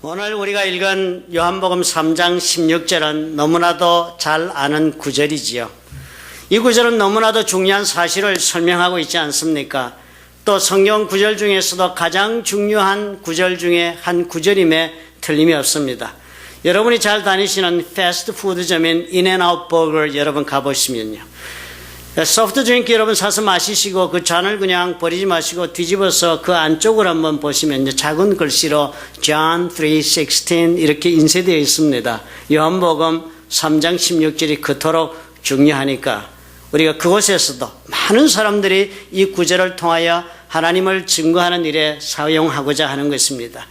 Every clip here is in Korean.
오늘 우리가 읽은 요한복음 3장 16절은 너무나도 잘 아는 구절이지요. 이 구절은 너무나도 중요한 사실을 설명하고 있지 않습니까? 또 성경 구절 중에서도 가장 중요한 구절 중에 한 구절임에 틀림이 없습니다. 여러분이 잘 다니시는 패스트푸드점인 인앤아웃 버거 여러분 가보시면요, 소프트 드링크 여러분 사서 마시시고 그 잔을 그냥 버리지 마시고 뒤집어서 그 안쪽을 한번 보시면 작은 글씨로 John 3:16 이렇게 인쇄되어 있습니다. 요한복음 3장 16절이 그토록 중요하니까 우리가 그곳에서도 많은 사람들이 이 구절을 통하여 하나님을 증거하는 일에 사용하고자 하는 것입니다.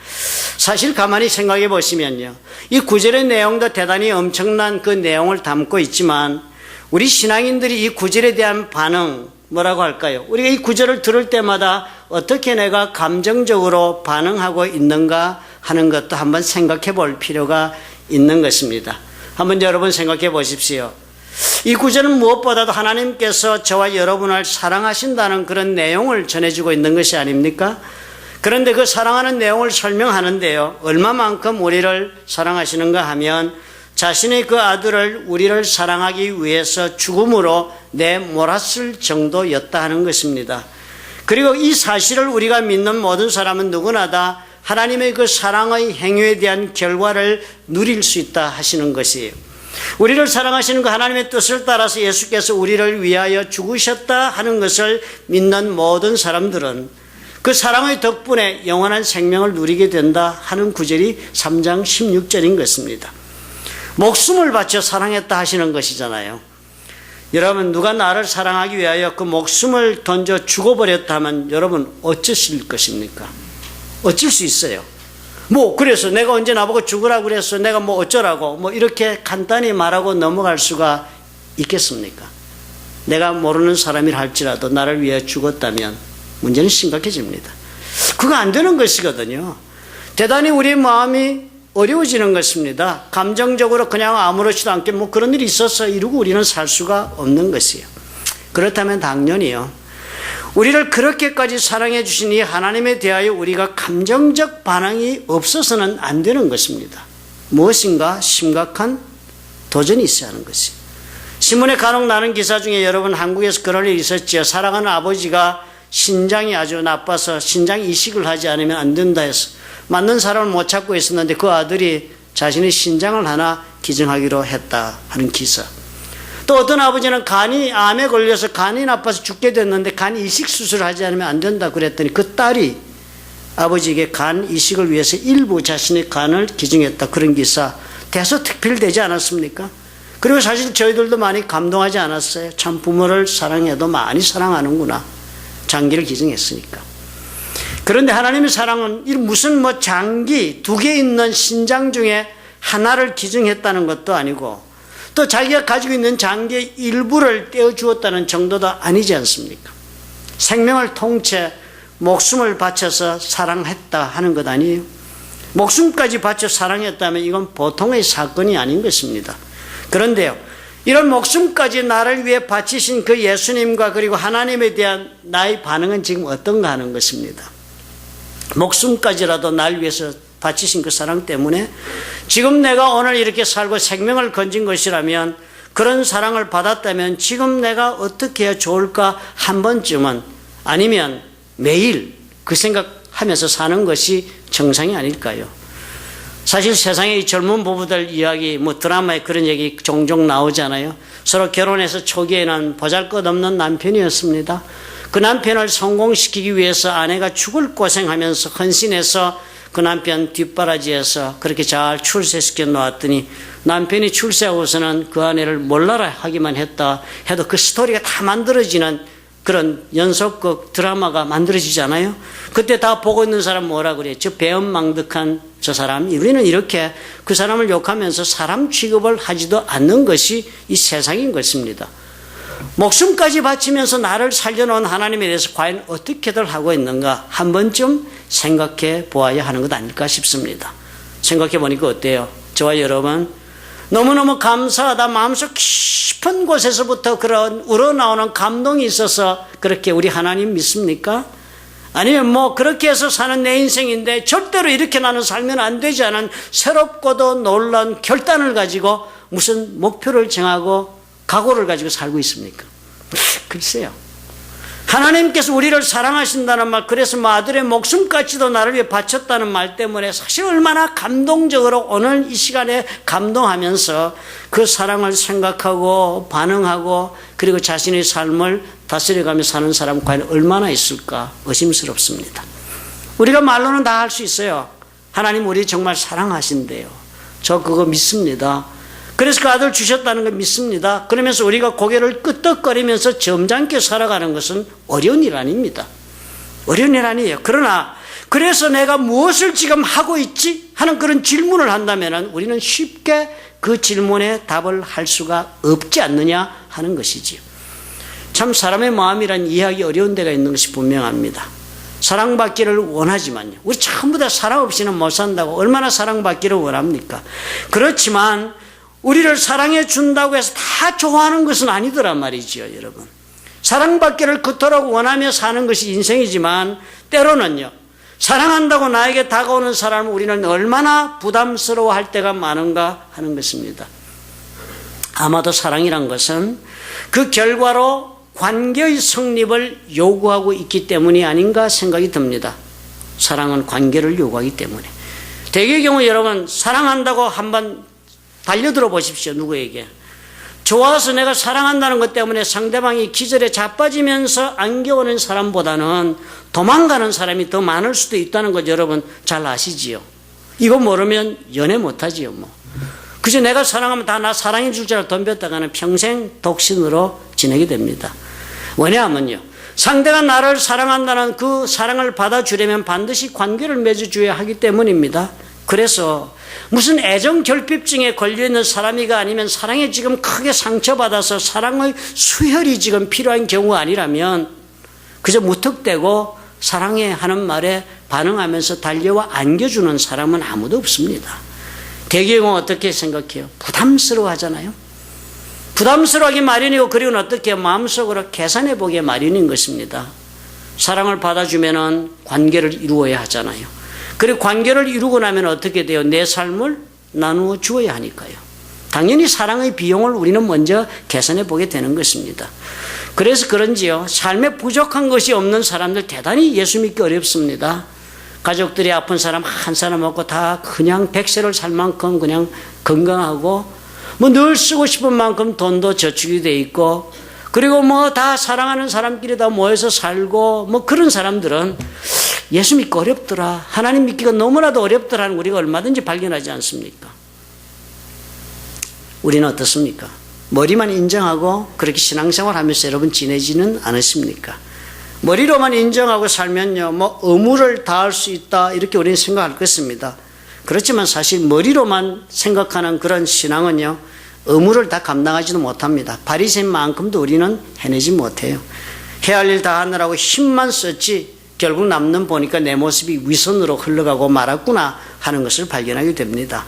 사실 가만히 생각해 보시면요, 이 구절의 내용도 대단히 엄청난 그 내용을 담고 있지만 우리 신앙인들이 이 구절에 대한 반응, 뭐라고 할까요? 우리가 이 구절을 들을 때마다 어떻게 내가 감정적으로 반응하고 있는가 하는 것도 한번 생각해 볼 필요가 있는 것입니다. 한번 여러분 생각해 보십시오. 이 구절은 무엇보다도 하나님께서 저와 여러분을 사랑하신다는 그런 내용을 전해주고 있는 것이 아닙니까? 그런데 그 사랑하는 내용을 설명하는데요, 얼마만큼 우리를 사랑하시는가 하면 자신의 그 아들을 우리를 사랑하기 위해서 죽음으로 내몰았을 정도였다 하는 것입니다. 그리고 이 사실을 우리가 믿는 모든 사람은 누구나 다 하나님의 그 사랑의 행위에 대한 결과를 누릴 수 있다 하시는 것이에요. 우리를 사랑하시는 그 하나님의 뜻을 따라서 예수께서 우리를 위하여 죽으셨다 하는 것을 믿는 모든 사람들은 그 사랑의 덕분에 영원한 생명을 누리게 된다 하는 구절이 3장 16절인 것입니다. 목숨을 바쳐 사랑했다 하시는 것이잖아요. 여러분, 누가 나를 사랑하기 위하여 그 목숨을 던져 죽어버렸다면 여러분 어쩌실 것입니까? 어쩔 수 있어요. 그래서 내가 언제 나보고 죽으라고 그랬어, 내가 어쩌라고 이렇게 간단히 말하고 넘어갈 수가 있겠습니까? 내가 모르는 사람이라 할지라도 나를 위해 죽었다면 문제는 심각해집니다. 그거 안 되는 것이거든요. 대단히 우리의 마음이 어려워지는 것입니다. 감정적으로 그냥 아무렇지도 않게 그런 일이 있어서 이러고 우리는 살 수가 없는 것이에요. 그렇다면 당연히요, 우리를 그렇게까지 사랑해 주신 이 하나님에 대하여 우리가 감정적 반응이 없어서는 안 되는 것입니다. 무엇인가 심각한 도전이 있어야 하는 것이에요. 신문에 간혹 나는 기사 중에 여러분 한국에서 그런 일이 있었죠. 사랑하는 아버지가 신장이 아주 나빠서 신장 이식을 하지 않으면 안 된다 해서 맞는 사람을 못 찾고 있었는데 그 아들이 자신의 신장을 하나 기증하기로 했다 하는 기사. 또 어떤 아버지는 암에 걸려서 간이 나빠서 죽게 됐는데 간 이식 수술을 하지 않으면 안 된다 그랬더니 그 딸이 아버지에게 간 이식을 위해서 일부 자신의 간을 기증했다, 그런 기사 대서특필되지 않았습니까? 그리고 사실 저희들도 많이 감동하지 않았어요? 참 부모를 사랑해도 많이 사랑하는구나, 장기를 기증했으니까. 그런데 하나님의 사랑은 무슨 장기 2개 있는 신장 중에 하나를 기증했다는 것도 아니고 또 자기가 가지고 있는 장기의 일부를 떼어주었다는 정도도 아니지 않습니까? 생명을 통째 목숨을 바쳐서 사랑했다 하는 것 아니에요? 목숨까지 바쳐 사랑했다면 이건 보통의 사건이 아닌 것입니다. 그런데요, 이런 목숨까지 나를 위해 바치신 그 예수님과 그리고 하나님에 대한 나의 반응은 지금 어떤가 하는 것입니다. 목숨까지라도 날 위해서 바치신 그 사랑 때문에 지금 내가 오늘 이렇게 살고 생명을 건진 것이라면, 그런 사랑을 받았다면 지금 내가 어떻게 해야 좋을까 한 번쯤은, 아니면 매일 그 생각하면서 사는 것이 정상이 아닐까요? 사실 세상에 이 젊은 부부들 이야기, 드라마에 그런 얘기 종종 나오잖아요. 서로 결혼해서 초기에는 보잘것없는 남편이었습니다. 그 남편을 성공시키기 위해서 아내가 죽을 고생하면서 헌신해서 그 남편 뒷바라지에서 그렇게 잘 출세시켜 놓았더니 남편이 출세하고서는 그 아내를 몰라라 하기만 했다 해도 그 스토리가 다 만들어지는 그런 연속극 드라마가 만들어지잖아요. 그때 다 보고 있는 사람 뭐라 그래요? 저 배은망덕한 저 사람, 우리는 이렇게 그 사람을 욕하면서 사람 취급을 하지도 않는 것이 이 세상인 것입니다. 목숨까지 바치면서 나를 살려놓은 하나님에 대해서 과연 어떻게들 하고 있는가 한 번쯤 생각해 보아야 하는 것 아닐까 싶습니다. 생각해 보니까 어때요? 저와 여러분, 너무너무 감사하다, 마음속 깊은 곳에서부터 그런 우러나오는 감동이 있어서 그렇게 우리 하나님 믿습니까? 아니면 뭐 그렇게 해서 사는 내 인생인데 절대로 이렇게 나는 살면 안 되지 않은 새롭고도 놀라운 결단을 가지고 무슨 목표를 정하고 각오를 가지고 살고 있습니까? 글쎄요. 하나님께서 우리를 사랑하신다는 말, 그래서 뭐 아들의 목숨까지도 나를 위해 바쳤다는 말 때문에 사실 얼마나 감동적으로 오늘 이 시간에 감동하면서 그 사랑을 생각하고 반응하고 그리고 자신의 삶을 다스려가며 사는 사람 과연 얼마나 있을까 의심스럽습니다. 우리가 말로는 다 할 수 있어요. 하나님 우리 정말 사랑하신대요. 저 그거 믿습니다. 그래서 그 아들 주셨다는 거 믿습니다. 그러면서 우리가 고개를 끄덕거리면서 점잖게 살아가는 것은 어려운 일 아닙니다. 어려운 일 아니에요. 그러나 그래서 내가 무엇을 지금 하고 있지? 하는 그런 질문을 한다면 우리는 쉽게 그 질문에 답을 할 수가 없지 않느냐 하는 것이지요. 참 사람의 마음이란 이해하기 어려운 데가 있는 것이 분명합니다. 사랑받기를 원하지만요. 우리 전부 다 사랑 없이는 못 산다고 얼마나 사랑받기를 원합니까? 그렇지만 우리를 사랑해 준다고 해서 다 좋아하는 것은 아니더란 말이지요, 여러분. 사랑받기를 그토록 원하며 사는 것이 인생이지만 때로는요, 사랑한다고 나에게 다가오는 사람을 우리는 얼마나 부담스러워할 때가 많은가 하는 것입니다. 아마도 사랑이란 것은 그 결과로 관계의 성립을 요구하고 있기 때문이 아닌가 생각이 듭니다. 사랑은 관계를 요구하기 때문에. 대개의 경우 여러분 사랑한다고 한번 달려들어 보십시오. 누구에게. 좋아서 내가 사랑한다는 것 때문에 상대방이 기절에 자빠지면서 안겨오는 사람보다는 도망가는 사람이 더 많을 수도 있다는 것 여러분 잘 아시지요. 이거 모르면 연애 못하지요. 뭐. 그저 내가 사랑하면 다 나 사랑해 줄 줄 알고 덤볐다가는 평생 독신으로 지내게 됩니다. 왜냐하면요. 상대가 나를 사랑한다는 그 사랑을 받아주려면 반드시 관계를 맺어줘야 하기 때문입니다. 그래서 무슨 애정 결핍증에 걸려있는 사람이가 아니면 사랑에 지금 크게 상처받아서 사랑의 수혈이 지금 필요한 경우가 아니라면 그저 무턱대고 사랑해 하는 말에 반응하면서 달려와 안겨주는 사람은 아무도 없습니다. 대개의 경우 어떻게 생각해요? 부담스러워 하잖아요. 부담스러워하기 마련이고 그리고 어떻게 마음속으로 계산해 보기에 마련인 것입니다. 사랑을 받아주면 관계를 이루어야 하잖아요. 그리고 관계를 이루고 나면 어떻게 돼요? 내 삶을 나누어 주어야 하니까요. 당연히 사랑의 비용을 우리는 먼저 계산해 보게 되는 것입니다. 그래서 그런지요. 삶에 부족한 것이 없는 사람들 대단히 예수 믿기 어렵습니다. 가족들이 아픈 사람 한 사람 없고 다 그냥 백세를 살 만큼 그냥 건강하고 뭐 늘 쓰고 싶은 만큼 돈도 저축이 돼 있고 그리고 뭐 다 사랑하는 사람끼리 다 모여서 살고 뭐 그런 사람들은 예수 믿기 어렵더라. 하나님 믿기가 너무나도 어렵더라는 우리가 얼마든지 발견하지 않습니까? 우리는 어떻습니까? 머리만 인정하고 그렇게 신앙생활 하면서 여러분 지내지는 않으십니까? 머리로만 인정하고 살면요, 뭐 의무를 다할 수 있다 이렇게 우리는 생각할 것입니다. 그렇지만 사실 머리로만 생각하는 그런 신앙은요, 의무를 다 감당하지도 못합니다. 바리새인만큼도 우리는 해내지 못해요. 해야 할 일 다 하느라고 힘만 썼지 결국 남는 보니까 내 모습이 위선으로 흘러가고 말았구나 하는 것을 발견하게 됩니다.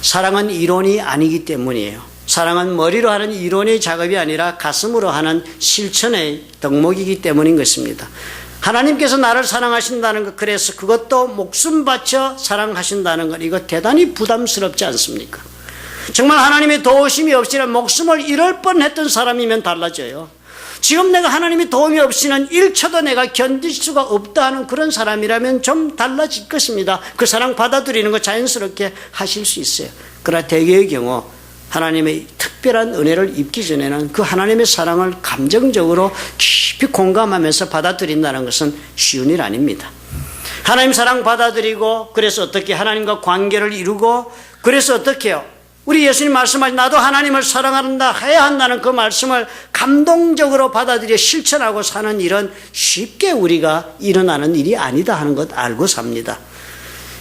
사랑은 이론이 아니기 때문이에요. 사랑은 머리로 하는 이론의 작업이 아니라 가슴으로 하는 실천의 덕목이기 때문인 것입니다. 하나님께서 나를 사랑하신다는 것, 그래서 그것도 목숨 바쳐 사랑하신다는 것, 이거 대단히 부담스럽지 않습니까? 정말 하나님의 도우심이 없이는 목숨을 잃을 뻔했던 사람이면 달라져요. 지금 내가 하나님의 도움이 없이는 1초도 내가 견딜 수가 없다 하는 그런 사람이라면 좀 달라질 것입니다. 그 사랑 받아들이는 거 자연스럽게 하실 수 있어요. 그러나 대개의 경우 하나님의 특별한 은혜를 입기 전에는 그 하나님의 사랑을 감정적으로 깊이 공감하면서 받아들인다는 것은 쉬운 일 아닙니다. 하나님 사랑 받아들이고 그래서 어떻게 하나님과 관계를 이루고 그래서 어떻게 해요? 우리 예수님 말씀하신 나도 하나님을 사랑한다 해야 한다는 그 말씀을 감동적으로 받아들여 실천하고 사는 일은 쉽게 우리가 일어나는 일이 아니다 하는 것 알고 삽니다.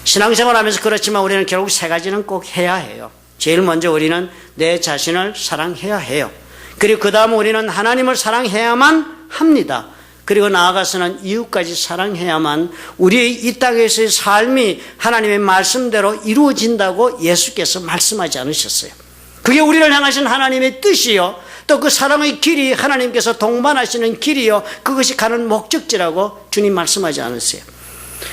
신앙생활 하면서 그렇지만 우리는 결국 세 가지는 꼭 해야 해요. 제일 먼저 우리는 내 자신을 사랑해야 해요. 그리고 그 다음 우리는 하나님을 사랑해야만 합니다. 그리고 나아가서는 이웃까지 사랑해야만 우리의 이 땅에서의 삶이 하나님의 말씀대로 이루어진다고 예수께서 말씀하지 않으셨어요. 그게 우리를 향하신 하나님의 뜻이요. 또 그 사랑의 길이 하나님께서 동반하시는 길이요, 그것이 가는 목적지라고 주님 말씀하지 않으세요?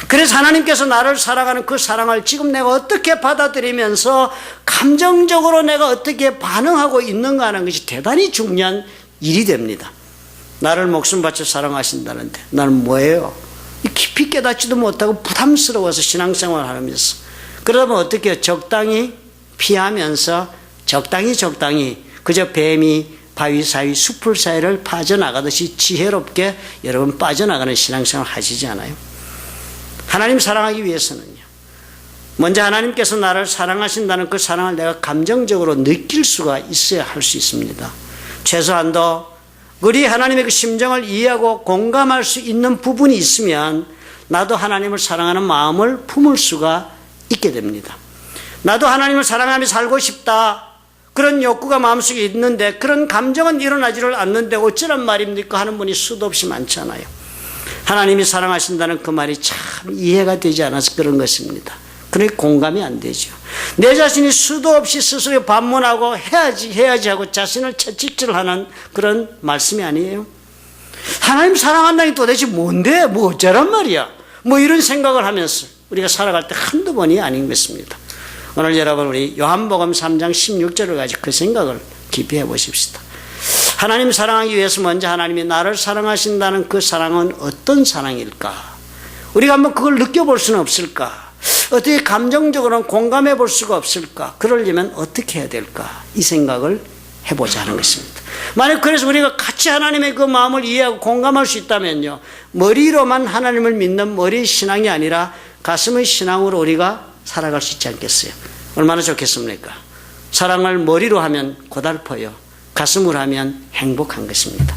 그래서 하나님께서 나를 사랑하는 그 사랑을 지금 내가 어떻게 받아들이면서 감정적으로 내가 어떻게 반응하고 있는가 하는 것이 대단히 중요한 일이 됩니다. 나를 목숨 바쳐 사랑하신다는데 나는 뭐예요? 깊이 깨닫지도 못하고 부담스러워서 신앙생활을 하면서, 그러다 보면 어떻게 해요? 적당히 피하면서 적당히 그저 뱀이 바위 사이 숲을 사이를 빠져나가듯이 지혜롭게 여러분 빠져나가는 신앙생활 하시지 않아요? 하나님 사랑하기 위해서는요, 먼저 하나님께서 나를 사랑하신다는 그 사랑을 내가 감정적으로 느낄 수가 있어야 할 수 있습니다. 최소한도 우리 하나님의 그 심정을 이해하고 공감할 수 있는 부분이 있으면 나도 하나님을 사랑하는 마음을 품을 수가 있게 됩니다. 나도 하나님을 사랑하며 살고 싶다, 그런 욕구가 마음속에 있는데 그런 감정은 일어나지를 않는데 어쩌란 말입니까 하는 분이 수도 없이 많잖아요. 하나님이 사랑하신다는 그 말이 참 이해가 되지 않아서 그런 것입니다. 그러니 공감이 안 되죠. 내 자신이 수도 없이 스스로 반문하고 해야지 하고 자신을 채찍질하는 그런 말씀이 아니에요. 하나님 사랑한다는 게 도대체 뭔데? 뭐 어쩌란 말이야? 뭐 이런 생각을 하면서 우리가 살아갈 때 한두 번이 아닌 것입니다. 오늘 여러분 우리 요한복음 3장 16절을 가지고 그 생각을 깊이 해보십시다. 하나님 사랑하기 위해서 먼저 하나님이 나를 사랑하신다는 그 사랑은 어떤 사랑일까? 우리가 한번 그걸 느껴볼 수는 없을까? 어떻게 감정적으로는 공감해 볼 수가 없을까? 그러려면 어떻게 해야 될까? 이 생각을 해보자 하는 것입니다. 만약 그래서 우리가 같이 하나님의 그 마음을 이해하고 공감할 수 있다면요, 머리로만 하나님을 믿는 머리 신앙이 아니라 가슴의 신앙으로 우리가 살아갈 수 있지 않겠어요? 얼마나 좋겠습니까? 사랑을 머리로 하면 고달퍼요, 가슴으로 하면 행복한 것입니다.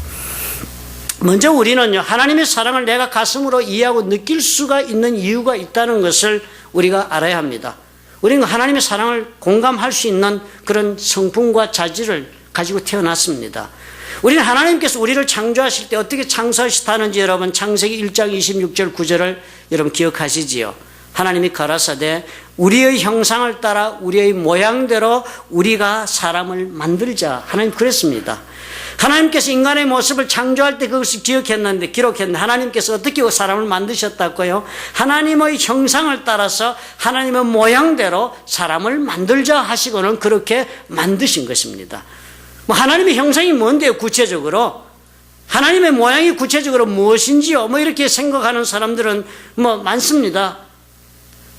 먼저 우리는요, 하나님의 사랑을 내가 가슴으로 이해하고 느낄 수가 있는 이유가 있다는 것을 우리가 알아야 합니다. 우리는 하나님의 사랑을 공감할 수 있는 그런 성품과 자질을 가지고 태어났습니다. 우리는 하나님께서 우리를 창조하실 때 어떻게 창조하셨다는지 여러분 창세기 1장 26절 9절을 여러분 기억하시지요? 하나님이 가라사대 우리의 형상을 따라 우리의 모양대로 우리가 사람을 만들자. 하나님 그랬습니다. 하나님께서 인간의 모습을 창조할 때 그것을 기록했는데 하나님께서 어떻게 사람을 만드셨다고요? 하나님의 형상을 따라서 하나님의 모양대로 사람을 만들자 하시고는 그렇게 만드신 것입니다. 뭐 하나님의 형상이 뭔데요? 구체적으로 하나님의 모양이 구체적으로 무엇인지요? 뭐 이렇게 생각하는 사람들은 뭐 많습니다.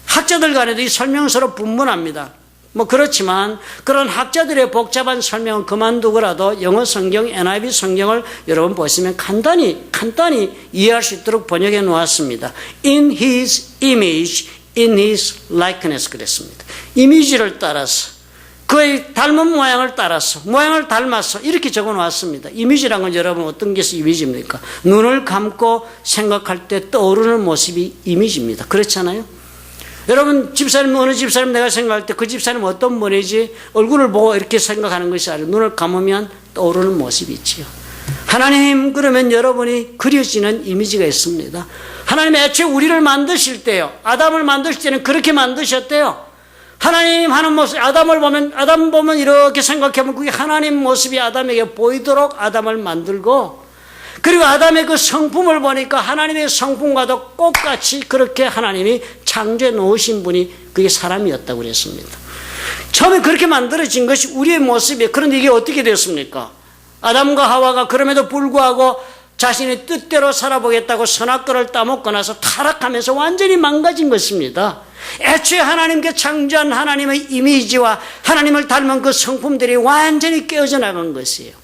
학자들 간에도 이 설명은 서로 분분합니다. 뭐 그렇지만 그런 학자들의 복잡한 설명은 그만두고라도 영어 성경 NIV 성경을 여러분 보시면 간단히 이해할 수 있도록 번역해 놓았습니다. In his image, in his likeness 그랬습니다. 이미지를 따라서 그의 닮은 모양을 따라서 모양을 닮아서 이렇게 적어 놓았습니다. 이미지란 건 여러분 어떤 것이 이미지입니까? 눈을 감고 생각할 때 떠오르는 모습이 이미지입니다. 그렇잖아요? 여러분 집사님 어느 집사님 내가 생각할 때 그 집사님 어떤 분이지 얼굴을 보고 이렇게 생각하는 것이 아니라 눈을 감으면 떠오르는 모습이 있지요. 하나님 그러면 여러분이 그려지는 이미지가 있습니다. 하나님 애초에 우리를 만드실 때요, 아담을 만드실 때는 그렇게 만드셨대요. 하나님 하는 모습, 아담 보면 이렇게 생각하면 그게 하나님 모습이 아담에게 보이도록 아담을 만들고, 그리고 아담의 그 성품을 보니까 하나님의 성품과도 똑같이 그렇게 하나님이 창조해 놓으신 분이 그게 사람이었다고 그랬습니다. 처음에 그렇게 만들어진 것이 우리의 모습이에요. 그런데 이게 어떻게 됐습니까? 아담과 하와가 그럼에도 불구하고 자신의 뜻대로 살아보겠다고 선악과를 따먹고 나서 타락하면서 완전히 망가진 것입니다. 애초에 하나님께 창조한 하나님의 이미지와 하나님을 닮은 그 성품들이 완전히 깨어져 나간 것이에요.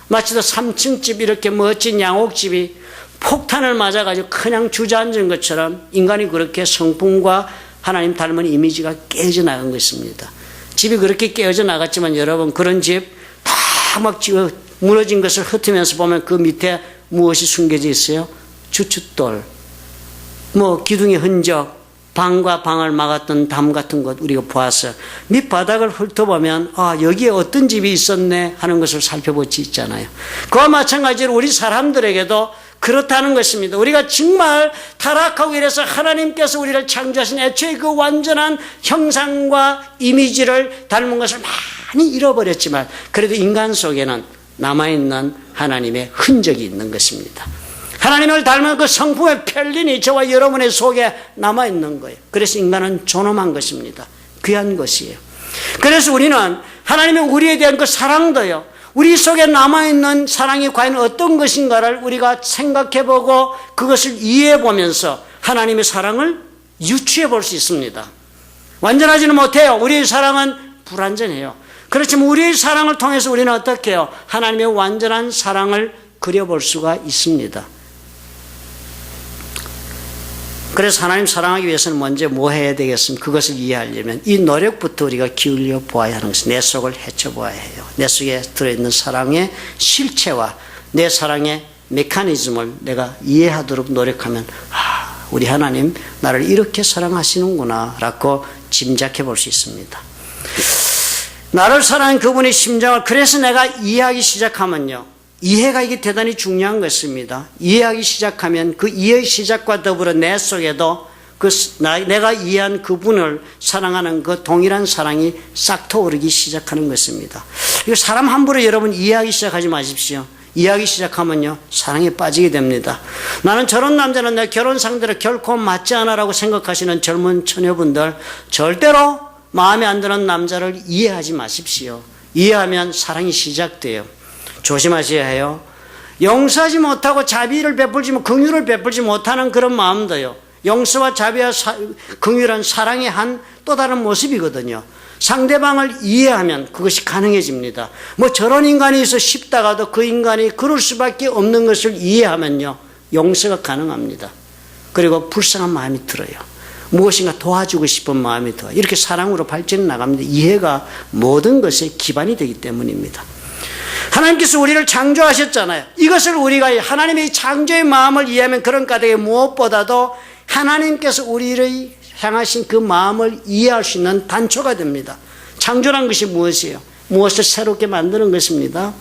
마치도 3층 집 이렇게 멋진 양옥집이 폭탄을 맞아가지고 그냥 주저앉은 것처럼 인간이 그렇게 성품과 하나님 닮은 이미지가 깨어져 나간 것입니다. 집이 그렇게 깨어져 나갔지만 여러분 그런 집 다 막 무너진 것을 흩으면서 보면 그 밑에 무엇이 숨겨져 있어요? 주춧돌, 뭐 기둥의 흔적, 방과 방을 막았던 담 같은 것 우리가 보아서 밑바닥을 훑어보면 아 여기에 어떤 집이 있었네 하는 것을 살펴볼 수 있잖아요. 그와 마찬가지로 우리 사람들에게도 그렇다는 것입니다. 우리가 정말 타락하고 이래서 하나님께서 우리를 창조하신 애초에 그 완전한 형상과 이미지를 닮은 것을 많이 잃어버렸지만 그래도 인간 속에는 남아있는 하나님의 흔적이 있는 것입니다. 하나님을 닮은 그 성품의 편린이 저와 여러분의 속에 남아있는 거예요. 그래서 인간은 존엄한 것입니다. 귀한 것이에요. 그래서 우리는 하나님의 우리에 대한 그 사랑도요, 우리 속에 남아있는 사랑이 과연 어떤 것인가를 우리가 생각해보고 그것을 이해해보면서 하나님의 사랑을 유추해 볼 수 있습니다. 완전하지는 못해요. 우리의 사랑은 불완전해요. 그렇지만 우리의 사랑을 통해서 우리는 어떻게 해요? 하나님의 완전한 사랑을 그려볼 수가 있습니다. 그래서 하나님 사랑하기 위해서는 먼저 뭐 해야 되겠습니까? 그것을 이해하려면 이 노력부터 우리가 기울여 보아야 하는 것입니다. 내 속을 헤쳐보아야 해요. 내 속에 들어있는 사랑의 실체와 내 사랑의 메커니즘을 내가 이해하도록 노력하면 우리 하나님 나를 이렇게 사랑하시는구나 라고 짐작해 볼 수 있습니다. 나를 사랑하는 그분의 심정을 그래서 내가 이해하기 시작하면요, 이해가 이게 대단히 중요한 것입니다. 이해하기 시작하면 그 이해의 시작과 더불어 내 속에도 내가 이해한 그분을 사랑하는 그 동일한 사랑이 싹 터오르기 시작하는 것입니다. 이거 사람 함부로 여러분 이해하기 시작하지 마십시오. 이해하기 시작하면요, 사랑에 빠지게 됩니다. 나는 저런 남자는 내 결혼 상대로 결코 맞지 않아라고 생각하시는 젊은 처녀분들, 절대로 마음에 안 드는 남자를 이해하지 마십시오. 이해하면 사랑이 시작돼요. 조심하셔야 해요. 용서하지 못하고 자비를 베풀지 긍휼을 베풀지 못하는 그런 마음도요, 용서와 자비와 긍휼한 사랑의 한 또 다른 모습이거든요. 상대방을 이해하면 그것이 가능해집니다. 저런 인간이 있어 싶다가도 그 인간이 그럴 수밖에 없는 것을 이해하면요, 용서가 가능합니다. 그리고 불쌍한 마음이 들어요. 무엇인가 도와주고 싶은 마음이 들어요. 이렇게 사랑으로 발전해 나갑니다. 이해가 모든 것의 기반이 되기 때문입니다. 하나님께서 우리를 창조하셨잖아요. 이것을 우리가 하나님의 창조의 마음을 이해하면 그런 까닭에 무엇보다도 하나님께서 우리를 향하신 그 마음을 이해할 수 있는 단초가 됩니다. 창조란 것이 무엇이에요? 무엇을 새롭게 만드는 것입니다.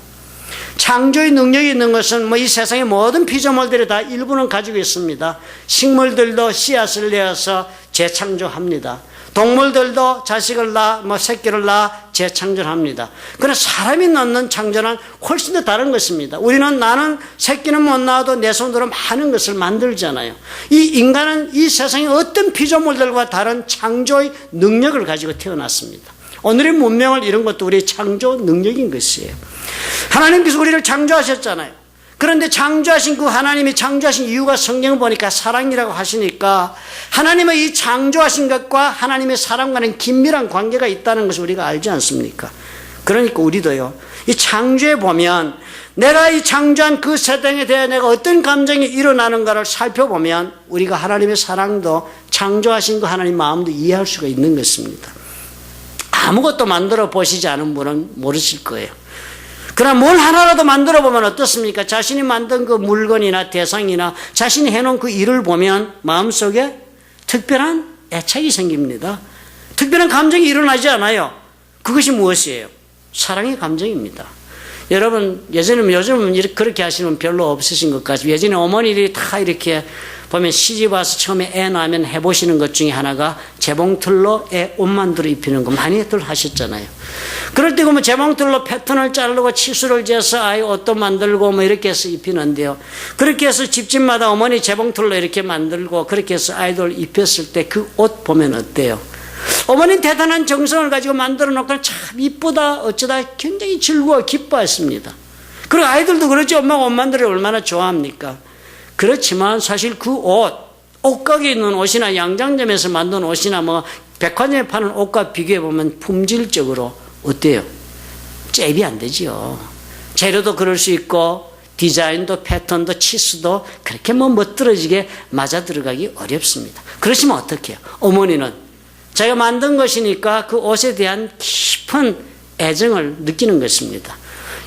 창조의 능력이 있는 것은 이 세상의 모든 피조물들이 다 일부는 가지고 있습니다. 식물들도 씨앗을 내어서 재창조합니다. 동물들도 자식을 낳아 새끼를 낳아 재창조합니다. 그러나 사람이 낳는 창조는 훨씬 더 다른 것입니다. 우리는 나는 새끼는 못 낳아도 내 손으로 많은 것을 만들잖아요. 이 인간은 이 세상의 어떤 피조물들과 다른 창조의 능력을 가지고 태어났습니다. 오늘의 문명을 이룬 것도 우리의 창조 능력인 것이에요. 하나님께서 우리를 창조하셨잖아요. 그런데 창조하신 그 하나님이 창조하신 이유가 성경을 보니까 사랑이라고 하시니까 하나님의 이 창조하신 것과 하나님의 사랑과는 긴밀한 관계가 있다는 것을 우리가 알지 않습니까? 그러니까 우리도요, 이 창조에 보면 내가 이 창조한 그 세상에 대해 내가 어떤 감정이 일어나는가를 살펴보면 우리가 하나님의 사랑도 창조하신 그 하나님 마음도 이해할 수가 있는 것입니다. 아무것도 만들어 보시지 않은 분은 모르실 거예요. 그러나 뭘 하나라도 만들어 보면 어떻습니까? 자신이 만든 그 물건이나 대상이나 자신이 해놓은 그 일을 보면 마음속에 특별한 애착이 생깁니다. 특별한 감정이 일어나지 않아요. 그것이 무엇이에요? 사랑의 감정입니다. 여러분, 요즘은 그렇게 하시는 분 별로 없으신 것 같아요. 예전에 어머니들이 다 이렇게 보면 시집 와서 처음에 애 낳으면 해보시는 것 중에 하나가 재봉틀로 애 옷 만들어 입히는 거 많이들 하셨잖아요. 그럴 때 보면 재봉틀로 패턴을 자르고 치수를 재서 아이 옷도 만들고 이렇게 해서 입히는데요. 그렇게 해서 집집마다 어머니 재봉틀로 이렇게 만들고 그렇게 해서 아이들 입혔을 때 그 옷 보면 어때요? 어머니는 대단한 정성을 가지고 만들어 놓고 참 이쁘다 어쩌다 굉장히 즐거워 기뻐했습니다. 그리고 아이들도 그렇죠. 엄마가 옷 만들어 얼마나 좋아합니까? 그렇지만 사실 그 옷가게에 있는 옷이나 양장점에서 만든 옷이나 백화점에 파는 옷과 비교해보면 품질적으로 어때요? 잽이 안 되죠. 재료도 그럴 수 있고 디자인도 패턴도 치수도 그렇게 멋들어지게 맞아 들어가기 어렵습니다. 그러시면 어떻게 해요? 어머니는 자기가 만든 것이니까 그 옷에 대한 깊은 애정을 느끼는 것입니다.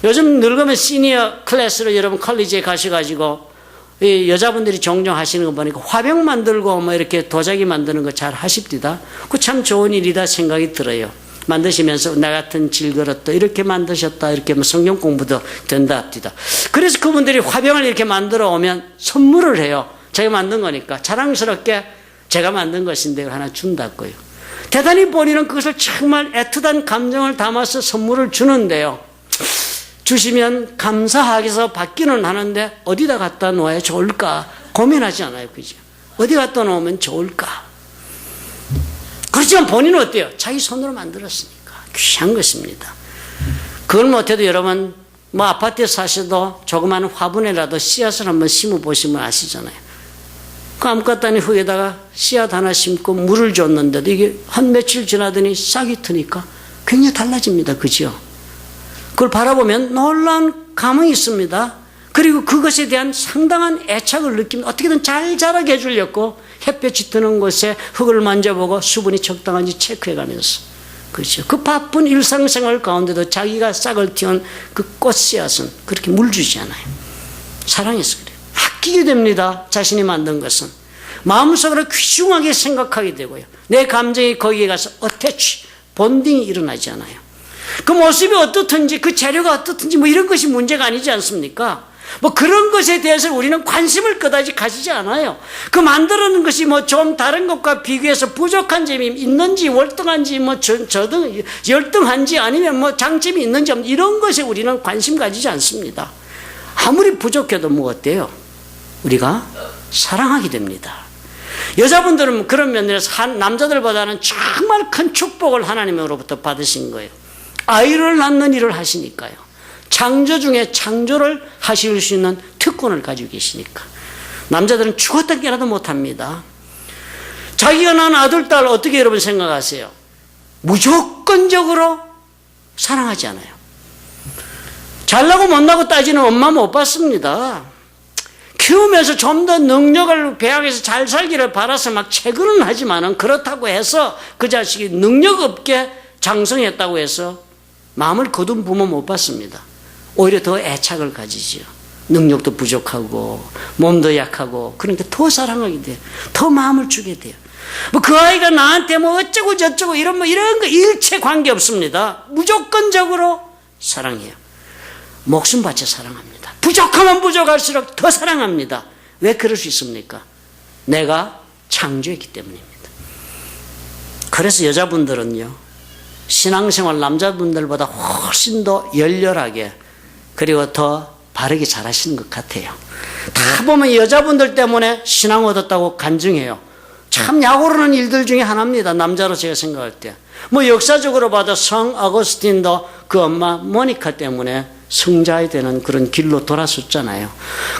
요즘 늙으면 시니어 클래스로 여러분 컬리지에 가셔가지고 이 여자분들이 종종 하시는 거 보니까 화병 만들고 이렇게 도자기 만드는 거 잘 하십니다. 그 참 좋은 일이다 생각이 들어요. 만드시면서 나 같은 질그릇도 이렇게 만드셨다 이렇게 성경 공부도 된다 합니다. 그래서 그분들이 화병을 이렇게 만들어 오면 선물을 해요. 자기가 만든 거니까 자랑스럽게 제가 만든 것인데 하나 준다고요. 대단히 본인은 그것을 정말 애틋한 감정을 담아서 선물을 주는데요. 주시면 감사하게서 받기는 하는데 어디다 갖다 놓아야 좋을까 고민하지 않아요. 그죠? 어디 갖다 놓으면 좋을까? 그렇지만 본인은 어때요? 자기 손으로 만들었으니까 귀한 것입니다. 그걸 못해도 여러분 뭐 아파트에 사셔도 조그마한 화분에라도 씨앗을 한번 심어보시면 아시잖아요. 그 아무것도 아닌 흙에다가 씨앗 하나 심고 물을 줬는데도 이게 한 며칠 지나더니 싹이 트니까 굉장히 달라집니다. 그죠? 그걸 바라보면 놀라운 감흥이 있습니다. 그리고 그것에 대한 상당한 애착을 느낍니다. 어떻게든 잘 자라게 해주려고 햇볕이 드는 곳에 흙을 만져보고 수분이 적당한지 체크해가면서, 그렇죠. 그 바쁜 일상생활 가운데도 자기가 싹을 틔운 그 꽃씨앗은 그렇게 물 주지 않아요. 사랑해서 그래요. 아끼게 됩니다. 자신이 만든 것은. 마음속으로 귀중하게 생각하게 되고요. 내 감정이 거기에 가서 어태치, 본딩이 일어나지 않아요. 그 모습이 어떻든지 그 재료가 어떻든지 뭐 이런 것이 문제가 아니지 않습니까? 뭐 그런 것에 대해서 우리는 관심을 그다지 가지지 않아요. 그 만드는 것이 뭐 좀 다른 것과 비교해서 부족한 점이 있는지 월등한지 뭐 저등 열등한지 아니면 뭐 장점이 있는지 이런 것에 우리는 관심 가지지 않습니다. 아무리 부족해도 뭐 어때요? 우리가 사랑하게 됩니다. 여자분들은 그런 면에서 남자들보다는 정말 큰 축복을 하나님으로부터 받으신 거예요. 아이를 낳는 일을 하시니까요. 창조 중에 창조를 하실 수 있는 특권을 가지고 계시니까. 남자들은 죽었다 깨나도 못합니다. 자기가 낳은 아들, 딸 어떻게 여러분 생각하세요? 무조건적으로 사랑하지 않아요. 잘나고 못나고 따지는 엄마 못 봤습니다. 키우면서 좀 더 능력을 배양해서 잘 살기를 바라서 막 채근은 하지만은 그렇다고 해서 그 자식이 능력 없게 장성했다고 해서 마음을 거둔 부모 못 봤습니다. 오히려 더 애착을 가지죠. 능력도 부족하고 몸도 약하고 그러니까 더 사랑하게 돼요. 더 마음을 주게 돼요. 뭐 그 아이가 나한테 뭐 어쩌고 저쩌고 이런 거 일체 관계 없습니다. 무조건적으로 사랑해요. 목숨 바쳐 사랑합니다. 부족하면 부족할수록 더 사랑합니다. 왜 그럴 수 있습니까? 내가 창조했기 때문입니다. 그래서 여자분들은요, 신앙생활 남자분들보다 훨씬 더 열렬하게 그리고 더 바르게 잘하시는 것 같아요. 다 보면 여자분들 때문에 신앙 얻었다고 간증해요. 참 약오르는 일들 중에 하나입니다. 남자로 제가 생각할 때. 뭐 역사적으로 봐도 성 아거스틴도 그 엄마 모니카 때문에 성자에 되는 그런 길로 돌아섰잖아요.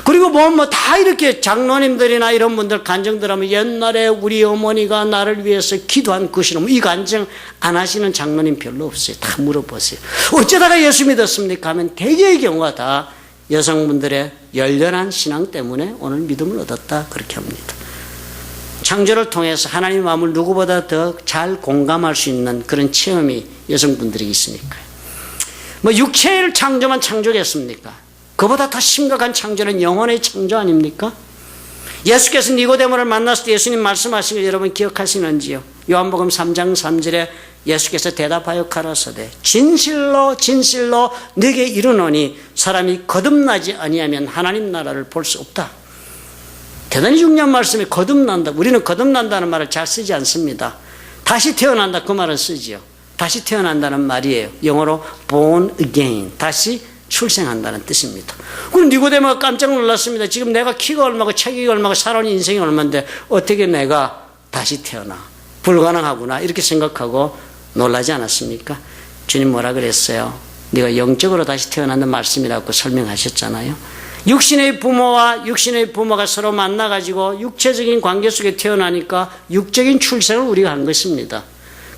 그리고 뭐 다 이렇게 장로님들이나 이런 분들 간증들 하면 옛날에 우리 어머니가 나를 위해서 기도한 것이라 이 간증 안 하시는 장로님 별로 없어요. 다 물어보세요. 어쩌다가 예수 믿었습니까? 하면 대개의 경우가 다 여성분들의 열렬한 신앙 때문에 오늘 믿음을 얻었다 그렇게 합니다. 창조를 통해서 하나님의 마음을 누구보다 더 잘 공감할 수 있는 그런 체험이 여성분들이 있으니까요. 뭐 육체를 창조만 창조겠습니까? 그보다 더 심각한 창조는 영혼의 창조 아닙니까? 예수께서 니고데모를 만났을 때 예수님 말씀하신 걸 여러분 기억하시는지요? 요한복음 3장 3절에 예수께서 대답하여 가라사대 진실로 진실로 네게 이르노니 사람이 거듭나지 아니하면 하나님 나라를 볼 수 없다. 대단히 중요한 말씀이 거듭난다. 우리는 거듭난다는 말을 잘 쓰지 않습니다. 다시 태어난다 그 말을 쓰지요. 다시 태어난다는 말이에요. 영어로 born again. 다시 출생한다는 뜻입니다. 그럼 니고데모가 깜짝 놀랐습니다. 지금 내가 키가 얼마고 체격이 얼마고 살아온 인생이 얼마인데 어떻게 내가 다시 태어나. 불가능하구나 이렇게 생각하고 놀라지 않았습니까? 주님 뭐라 그랬어요? 네가 영적으로 다시 태어난다는 말씀이라고 설명하셨잖아요. 육신의 부모가 서로 만나가지고 육체적인 관계 속에 태어나니까 육적인 출생을 우리가 한 것입니다.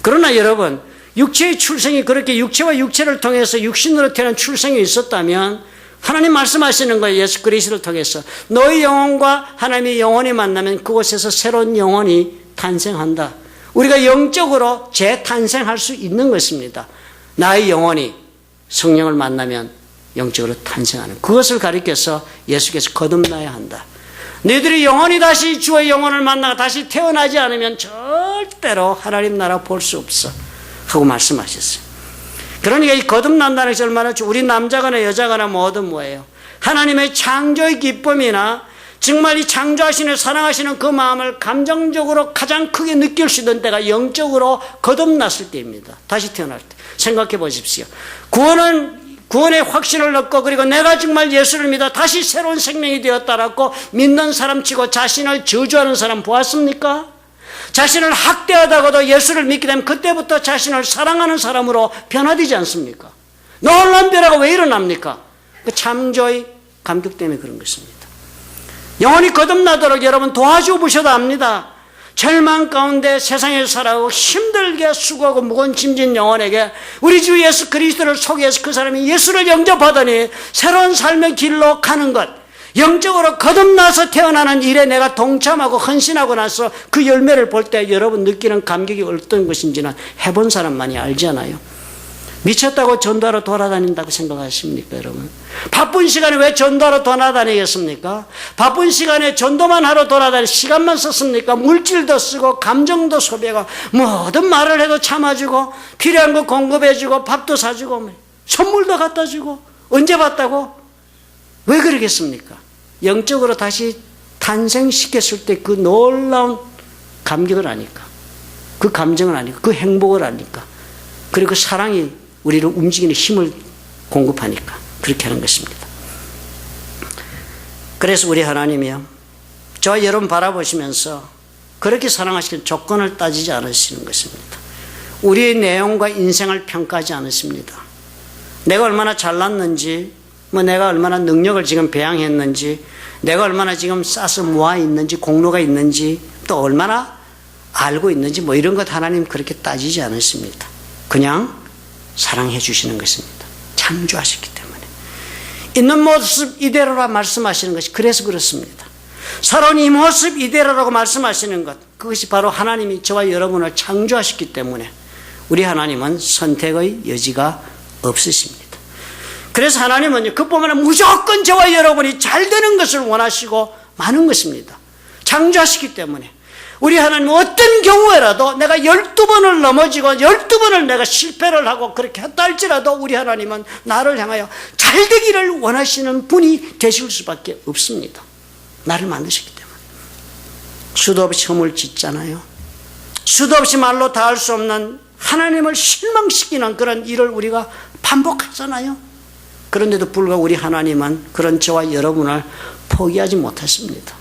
그러나 여러분 육체의 출생이 그렇게 육체와 육체를 통해서 육신으로 태어난 출생이 있었다면 하나님 말씀하시는 거예요. 예수 그리스도를 통해서 너의 영혼과 하나님의 영혼이 만나면 그곳에서 새로운 영혼이 탄생한다. 우리가 영적으로 재탄생할 수 있는 것입니다. 나의 영혼이 성령을 만나면 영적으로 탄생하는 그것을 가리켜서 예수께서 거듭나야 한다. 너희들이 영혼이 다시 주의 영혼을 만나가 다시 태어나지 않으면 절대로 하나님 나라 볼 수 없어 하고 말씀하셨어요. 그러니까 이 거듭난다는 것이 얼마나 우리 남자거나 여자거나 뭐든 뭐예요. 하나님의 창조의 기쁨이나 정말 이 창조하시는 사랑하시는 그 마음을 감정적으로 가장 크게 느낄 수 있는 때가 영적으로 거듭났을 때입니다. 다시 태어날 때. 생각해 보십시오. 구원은 구원의 확신을 얻고 그리고 내가 정말 예수를 믿어 다시 새로운 생명이 되었다라고 믿는 사람 치고 자신을 저주하는 사람 보았습니까? 자신을 학대하다가도 예수를 믿게 되면 그때부터 자신을 사랑하는 사람으로 변화되지 않습니까? 놀라운 변화가 왜 일어납니까? 그 창조의 감격 때문에 그런 것입니다. 영혼이 거듭나도록 여러분 도와주셔도 합니다. 절망 가운데 세상에서 살아가고 힘들게 수고하고 무거운 짐진 영혼에게 우리 주 예수 그리스도를 소개해서 그 사람이 예수를 영접하더니 새로운 삶의 길로 가는 것, 영적으로 거듭나서 태어나는 일에 내가 동참하고 헌신하고 나서 그 열매를 볼 때 여러분 느끼는 감격이 어떤 것인지는 해본 사람만이 알잖아요. 미쳤다고 전도하러 돌아다닌다고 생각하십니까, 여러분? 바쁜 시간에 왜 전도하러 돌아다니겠습니까? 바쁜 시간에 전도만 하러 돌아다니 시간만 썼습니까? 물질도 쓰고 감정도 소비하고 모든 말을 해도 참아주고 필요한 거 공급해주고 밥도 사주고 선물도 갖다 주고 언제 봤다고? 왜 그러겠습니까? 영적으로 다시 탄생시켰을 때 그 놀라운 감격을 아니까, 그 감정을 아니까, 그 행복을 아니까, 그리고 그 사랑이 우리를 움직이는 힘을 공급하니까 그렇게 하는 것입니다. 그래서 우리 하나님이요, 저와 여러분 바라보시면서 그렇게 사랑하시는 조건을 따지지 않으시는 것입니다. 우리의 내용과 인생을 평가하지 않으십니다. 내가 얼마나 잘났는지, 내가 얼마나 능력을 지금 배양했는지, 내가 얼마나 지금 싸서 모아 있는지, 공로가 있는지, 또 얼마나 알고 있는지 이런 것 하나님 그렇게 따지지 않으십니다. 그냥 사랑해 주시는 것입니다. 창조하셨기 때문에. 있는 모습 이대로라 말씀하시는 것이 그래서 그렇습니다. 살아온 이 모습 이대로라고 말씀하시는 것, 그것이 바로 하나님이 저와 여러분을 창조하셨기 때문에 우리 하나님은 선택의 여지가 없으십니다. 그래서 하나님은 그뿐만 아니라 무조건 저와 여러분이 잘 되는 것을 원하시고 많은 것입니다. 창조하시기 때문에 우리 하나님은 어떤 경우에라도 내가 12번을 넘어지고 12번을 내가 실패를 하고 그렇게 했다 할지라도 우리 하나님은 나를 향하여 잘 되기를 원하시는 분이 되실 수밖에 없습니다. 나를 만드셨기 때문에. 수도 없이 허물 짓잖아요. 수도 없이 말로 다 할 수 없는 하나님을 실망시키는 그런 일을 우리가 반복하잖아요. 그런데도 불구하고 우리 하나님은 그런 저와 여러분을 포기하지 못하십니다.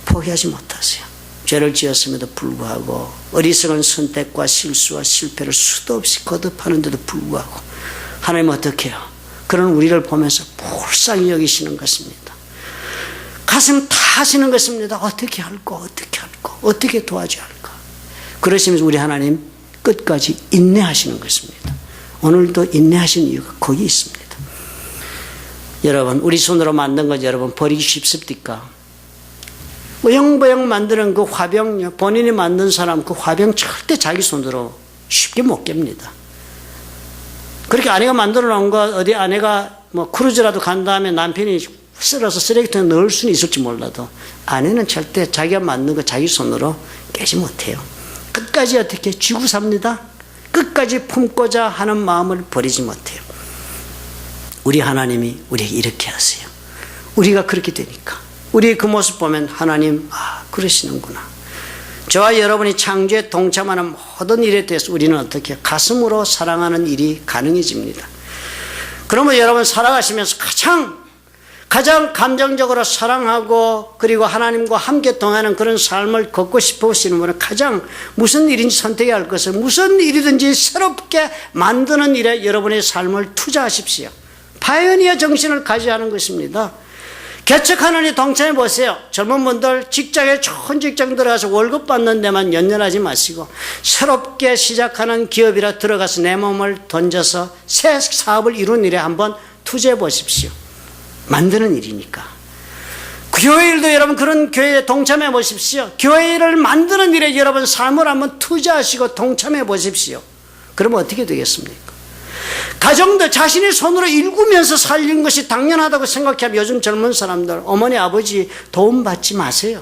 포기하지 못하세요. 죄를 지었음에도 불구하고 어리석은 선택과 실수와 실패를 수도 없이 거듭하는데도 불구하고 하나님은 어떻게 해요? 그런 우리를 보면서 불쌍히 여기시는 것입니다. 가슴 타시는 것입니다. 어떻게 할까? 어떻게 할까? 어떻게 도와줘야 할까? 그러시면서 우리 하나님 끝까지 인내하시는 것입니다. 오늘도 인내하시는 이유가 거기 있습니다. 여러분, 우리 손으로 만든 것 여러분 버리기 쉽습니까? 모형모형 만드는 그 화병, 본인이 만든 사람 그 화병 절대 자기 손으로 쉽게 못 깹니다. 그렇게 아내가 만들어 놓은 거 어디 아내가 크루즈라도 간 다음에 남편이 쓸어서 쓰레기통에 넣을 수는 있을지 몰라도 아내는 절대 자기가 만든 거 자기 손으로 깨지 못해요. 끝까지 어떻게 쥐고 삽니다. 끝까지 품고자 하는 마음을 버리지 못해요. 우리 하나님이 우리에게 이렇게 하세요. 우리가 그렇게 되니까 우리의 그 모습 보면 하나님 그러시는구나. 저와 여러분이 창조에 동참하는 모든 일에 대해서 우리는 어떻게 가슴으로 사랑하는 일이 가능해집니다. 그러면 여러분 살아가시면서 가장 감정적으로 사랑하고 그리고 하나님과 함께 동하는 그런 삶을 걷고 싶으시는 분은 가장 무슨 일인지 선택해야 할 것을 무슨 일이든지 새롭게 만드는 일에 여러분의 삶을 투자하십시오. 파이오니어 정신을 가져야 하는 것입니다. 개척하는 일 동참해 보세요. 젊은 분들 직장에 좋은 직장 들어가서 월급 받는 데만 연연하지 마시고 새롭게 시작하는 기업이라 들어가서 내 몸을 던져서 새 사업을 이루는 일에 한번 투자해 보십시오. 만드는 일이니까. 교회 일도 여러분 그런 교회에 동참해 보십시오. 교회 일을 만드는 일에 여러분 삶을 한번 투자하시고 동참해 보십시오. 그러면 어떻게 되겠습니까? 가정도 자신의 손으로 일구면서 살린 것이 당연하다고 생각하면 요즘 젊은 사람들 어머니 아버지 도움 받지 마세요.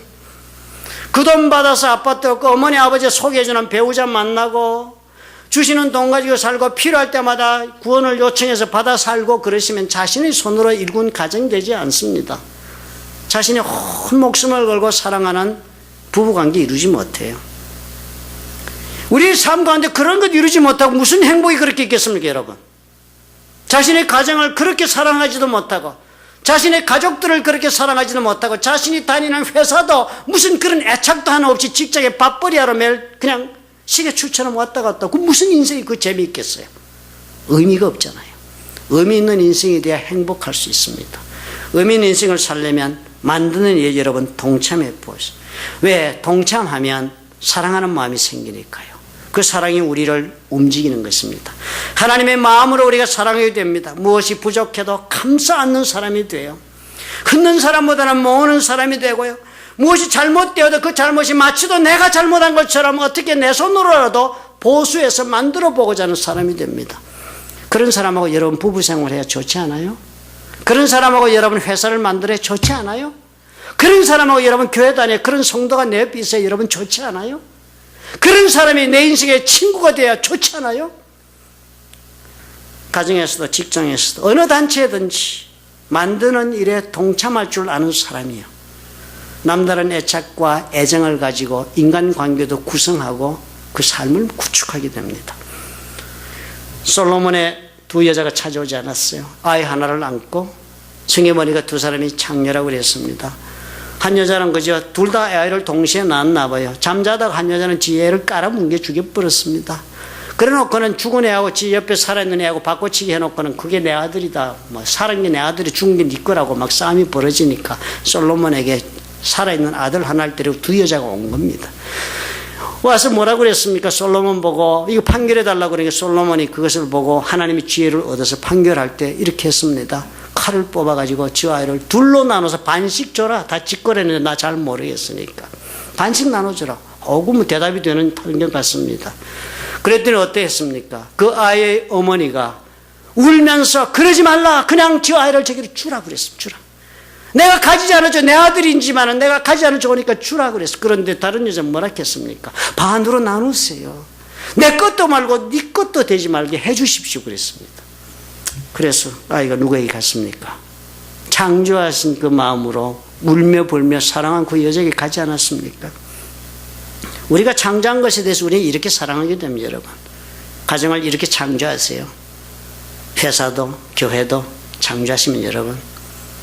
그 돈 받아서 아파트 없고 어머니 아버지 소개해주는 배우자 만나고 주시는 돈 가지고 살고 필요할 때마다 구원을 요청해서 받아 살고 그러시면 자신의 손으로 일군 가정이 되지 않습니다. 자신의 온 목숨을 걸고 사랑하는 부부관계 이루지 못해요. 우리 삶 가운데 그런 것 이루지 못하고 무슨 행복이 그렇게 있겠습니까, 여러분? 자신의 가정을 그렇게 사랑하지도 못하고 자신의 가족들을 그렇게 사랑하지도 못하고 자신이 다니는 회사도 무슨 그런 애착도 하나 없이 직장에 밥벌이하러 매일 그냥 시계추처럼 왔다 갔다. 그 무슨 인생이 그 재미있겠어요? 의미가 없잖아요. 의미 있는 인생에 대해 행복할 수 있습니다. 의미 있는 인생을 살려면 만드는 일 여러분 동참해 보세요. 왜? 동참하면 사랑하는 마음이 생기니까요. 그 사랑이 우리를 움직이는 것입니다. 하나님의 마음으로 우리가 사랑해야 됩니다. 무엇이 부족해도 감싸 안는 사람이 돼요. 흩는 사람보다는 모으는 사람이 되고요. 무엇이 잘못되어도 그 잘못이 마치도 내가 잘못한 것처럼 어떻게 내 손으로라도 보수해서 만들어 보고자 하는 사람이 됩니다. 그런 사람하고 여러분 부부 생활해야 좋지 않아요? 그런 사람하고 여러분 회사를 만들어야 좋지 않아요? 그런 사람하고 여러분 교회 다녀 그런 성도가 내 옆에 있어야 여러분 좋지 않아요? 그런 사람이 내 인생의 친구가 돼야 좋지 않아요? 가정에서도 직장에서도 어느 단체든지 만드는 일에 동참할 줄 아는 사람이요. 남다른 애착과 애정을 가지고 인간관계도 구성하고 그 삶을 구축하게 됩니다. 솔로몬의 두 여자가 찾아오지 않았어요. 아이 하나를 안고 성에머니가 두 사람이 창녀라고 그랬습니다. 한 여자는 그저 둘 다 아이를 동시에 낳았나 봐요. 잠자다가 한 여자는 지 애를 깔아뭉개 죽여버렸습니다. 그래 놓고는 죽은 애하고 지 옆에 살아있는 애하고 바꿔치기 해놓고는 그게 내 아들이다. 뭐 살은 게 내 아들이 죽은 게 네 거라고 막 싸움이 벌어지니까 솔로몬에게 살아있는 아들 하나를 데리고 두 여자가 온 겁니다. 와서 뭐라고 그랬습니까? 솔로몬 보고 이거 판결해달라고 그러니까 솔로몬이 그것을 보고 하나님의 지혜를 얻어서 판결할 때 이렇게 했습니다. 칼을 뽑아가지고 저 아이를 둘로 나눠서 반씩 줘라. 다 짓거리는데 나 잘 모르겠으니까 반씩 나눠주라. 그러면 대답이 되는 판결 같습니다. 그랬더니 어땠습니까? 그 아이의 어머니가 울면서 그러지 말라. 그냥 저 아이를 저기로 주라 그랬습니다. 주라. 내가 가지지 않아줘. 내 아들인지만은 내가 가지지 않아 좋으니까 주라 그랬어. 그런데 다른 여자는 뭐라 했습니까? 반으로 나누세요. 내 것도 말고 네 것도 되지 말게 해주십시오 그랬습니다. 그래서 아이가 누구에게 갔습니까? 창조하신 그 마음으로 울며 불며 사랑한 그 여자에게 가지 않았습니까? 우리가 창조한 것에 대해서 우리는 이렇게 사랑하게 됩니다. 여러분 가정을 이렇게 창조하세요. 회사도 교회도 창조하시면 여러분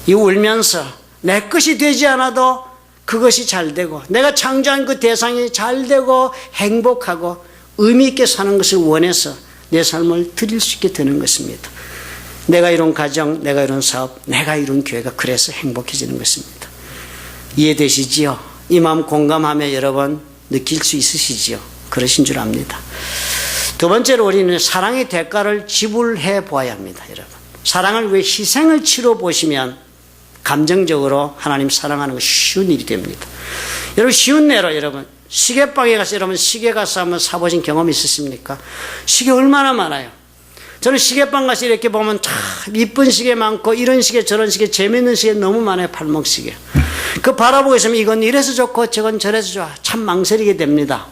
이 울면서 내 것이 되지 않아도 그것이 잘 되고 내가 창조한 그 대상이 잘 되고 행복하고 의미 있게 사는 것을 원해서 내 삶을 드릴 수 있게 되는 것입니다. 내가 이룬 가정, 내가 이룬 사업, 내가 이룬 교회가 그래서 행복해지는 것입니다. 이해되시지요? 이 마음 공감하며 여러분 느낄 수 있으시지요? 그러신 줄 압니다. 두 번째로 우리는 사랑의 대가를 지불해 보아야 합니다. 여러분 사랑을 위해 희생을 치러 보시면 감정적으로 하나님 사랑하는 거 쉬운 일이 됩니다. 여러분 쉬운 예로 여러분 시계방에 가서 여러분 시계 가서 한번 사보신 경험 있으십니까? 시계 얼마나 많아요. 저는 시계방 가서 이렇게 보면 참 이쁜 시계 많고 이런 시계 저런 시계 재밌는 시계 너무 많아요. 팔목시계. 그 바라보고 있으면 이건 이래서 좋고 저건 저래서 좋아. 참 망설이게 됩니다.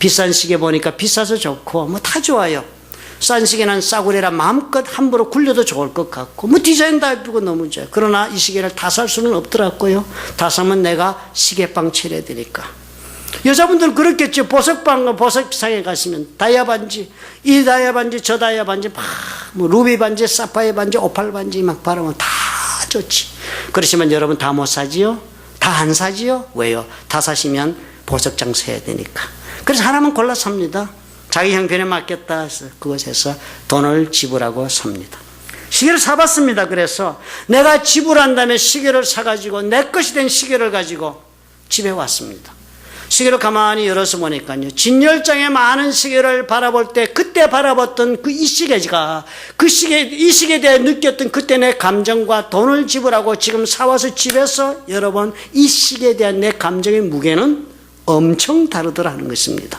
비싼 시계 보니까 비싸서 좋고 뭐 다 좋아요. 싼 시계는 싸구려라 마음껏 함부로 굴려도 좋을 것 같고 뭐 디자인 다 예쁘고 너무 좋아요. 그러나 이 시계를 다 살 수는 없더라고요. 다 사면 내가 시계방 차려야 되니까. 여자분들 그렇겠죠. 보석방과 보석상에 가시면 다이아 반지 이 다이아 반지 저 다이아 반지 막 뭐 루비 반지 사파이어 반지 오팔 반지 막 바르면 다 좋지. 그러시면 여러분 다 못 사지요? 다 안 사지요? 왜요? 다 사시면 보석장 사야 되니까. 그래서 하나만 골라 삽니다. 자기 형편에 맞겠다 해서 그것에서 돈을 지불하고 삽니다. 시계를 사봤습니다. 그래서 내가 지불한 다음에 시계를 사가지고 내 것이 된 시계를 가지고 집에 왔습니다. 시계를 가만히 열어서 보니까요. 진열장에 많은 시계를 바라볼 때 그때 바라봤던 그 이 시계가 이 시계에 대해 느꼈던 그때 내 감정과 돈을 지불하고 지금 사와서 집에서 여러분 이 시계에 대한 내 감정의 무게는 엄청 다르더라는 것입니다.